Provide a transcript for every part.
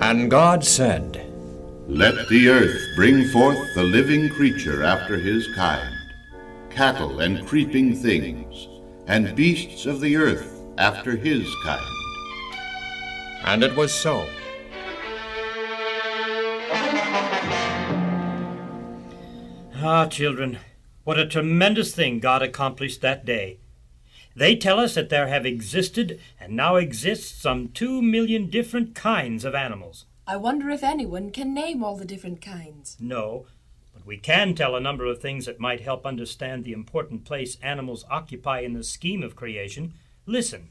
And God said, Let the earth bring forth the living creature after his kind, cattle and creeping things, and beasts of the earth after his kind. And it was so. Ah, children, what a tremendous thing God accomplished that day. They tell us that there have existed and now exist some 2 million different kinds of animals. I wonder if anyone can name all the different kinds. No, but we can tell a number of things that might help understand the important place animals occupy in the scheme of creation. Listen.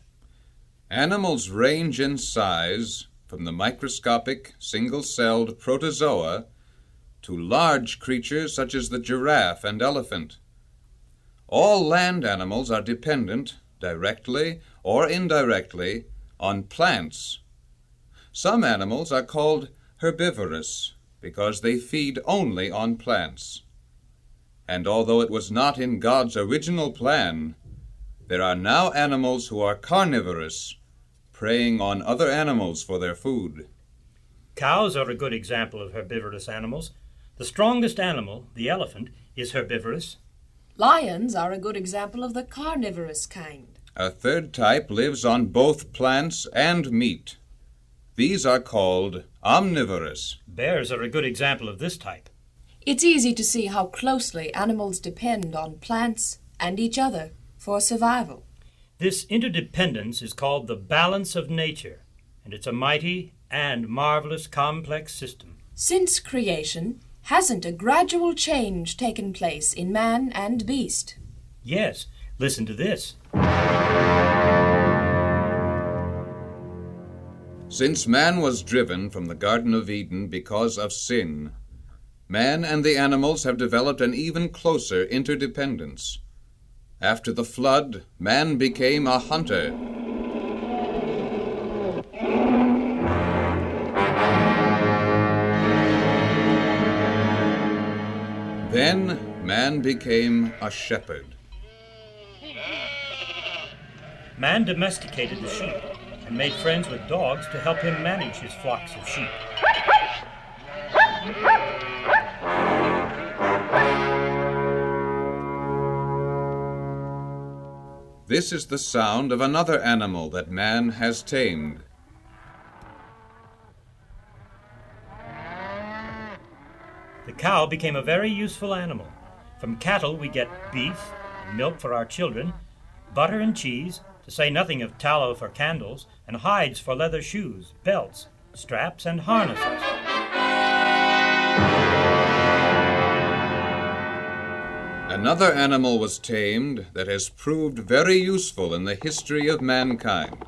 Animals range in size from the microscopic, single-celled protozoa to large creatures such as the giraffe and elephant. All land animals are dependent, directly or indirectly, on plants. Some animals are called herbivorous because they feed only on plants. And although it was not in God's original plan, there are now animals who are carnivorous, preying on other animals for their food. Cows are a good example of herbivorous animals. The strongest animal, the elephant, is herbivorous. Lions are a good example of the carnivorous kind. A third type lives on both plants and meat. These are called omnivorous. Bears are a good example of this type. It's easy to see how closely animals depend on plants and each other for survival. This interdependence is called the balance of nature, and it's a mighty and marvelous complex system. Since creation, hasn't a gradual change taken place in man and beast? Yes, listen to this. Since man was driven from the Garden of Eden because of sin, man and the animals have developed an even closer interdependence. After the flood, man became a hunter. Then man became a shepherd. Man domesticated the sheep and made friends with dogs to help him manage his flocks of sheep. This is the sound of another animal that man has tamed. The cow became a very useful animal. From cattle we get beef and milk for our children, butter and cheese, to say nothing of tallow for candles, and hides for leather shoes, belts, straps, and harnesses. Another animal was tamed that has proved very useful in the history of mankind.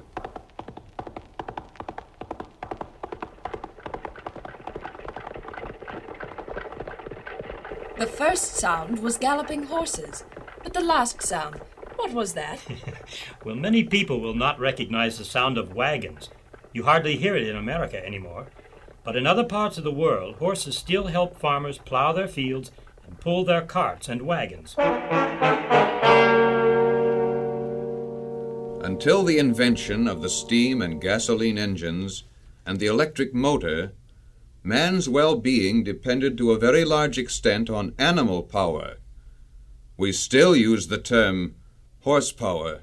The first sound was galloping horses, but the last sound, what was that? Well, many people will not recognize the sound of wagons. You hardly hear it in America anymore. But in other parts of the world, horses still help farmers plow their fields and pull their carts and wagons. Until the invention of the steam and gasoline engines and the electric motor, man's well-being depended to a very large extent on animal power. We still use the term horsepower.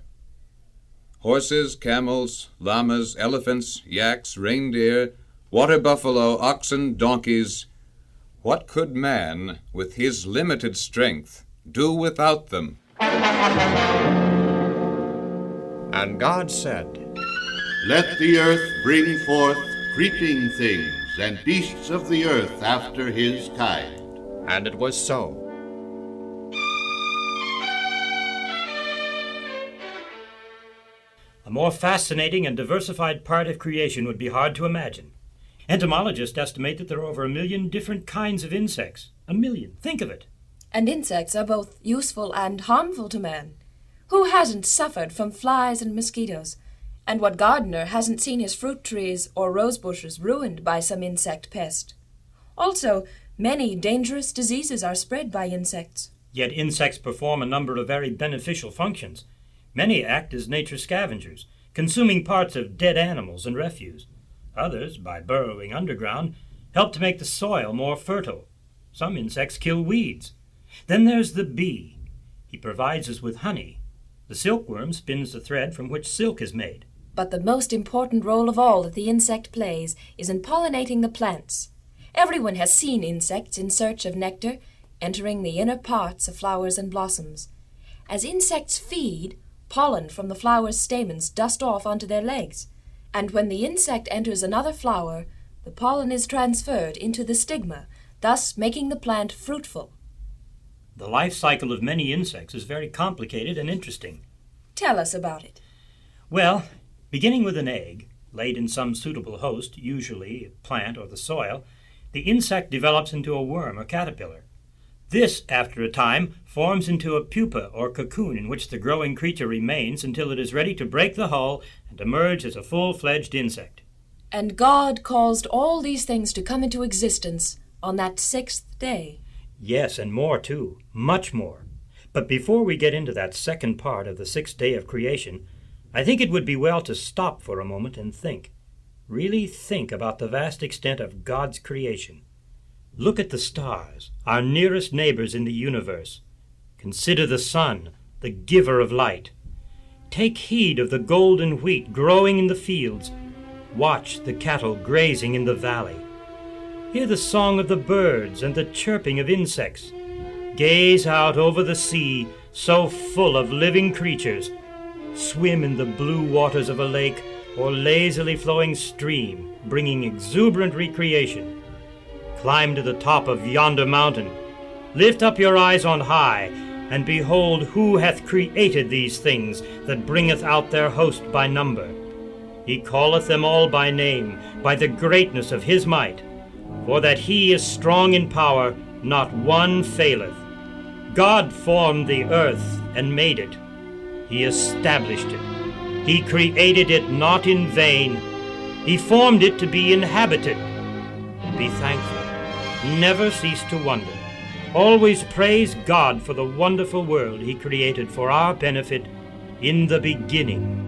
Horses, camels, llamas, elephants, yaks, reindeer, water buffalo, oxen, donkeys. What could man, with his limited strength, do without them? And God said, Let the earth bring forth creeping things and beasts of the earth after his kind. and it was so. A more fascinating and diversified part of creation would be hard to imagine. Entomologists estimate that there are over 1 million different kinds of insects. 1 million. Think of it. And insects are both useful and harmful to man. Who hasn't suffered from flies and mosquitoes? And what gardener hasn't seen his fruit trees or rose bushes ruined by some insect pest? Also, many dangerous diseases are spread by insects. Yet insects perform a number of very beneficial functions. Many act as nature scavengers, consuming parts of dead animals and refuse. Others, by burrowing underground, help to make the soil more fertile. Some insects kill weeds. Then there's the bee. He provides us with honey. The silkworm spins the thread from which silk is made. But the most important role of all that the insect plays is in pollinating the plants. Everyone has seen insects in search of nectar, entering the inner parts of flowers and blossoms. As insects feed, pollen from the flower's stamens dust off onto their legs, and when the insect enters another flower, the pollen is transferred into the stigma, thus making the plant fruitful. The life cycle of many insects is very complicated and interesting. Tell us about it. Well, beginning with an egg, laid in some suitable host, usually a plant or the soil, the insect develops into a worm or caterpillar. This, after a time, forms into a pupa or cocoon in which the growing creature remains until it is ready to break the hull and emerge as a full-fledged insect. And God caused all these things to come into existence on that sixth day. Yes, and more too, much more. But before we get into that second part of the sixth day of creation, I think it would be well to stop for a moment and think. Really think about the vast extent of God's creation. Look at the stars, our nearest neighbors in the universe. Consider the sun, the giver of light. Take heed of the golden wheat growing in the fields. Watch the cattle grazing in the valley. Hear the song of the birds and the chirping of insects. Gaze out over the sea, so full of living creatures. Swim in the blue waters of a lake or lazily flowing stream, bringing exuberant recreation. Climb to the top of yonder mountain. Lift up your eyes on high, and behold who hath created these things that bringeth out their host by number. He calleth them all by name, by the greatness of his might. For that he is strong in power, not one faileth. God formed the earth and made it. He established it. He created it not in vain. He formed it to be inhabited. Be thankful. Never cease to wonder. Always praise God for the wonderful world he created for our benefit in the beginning.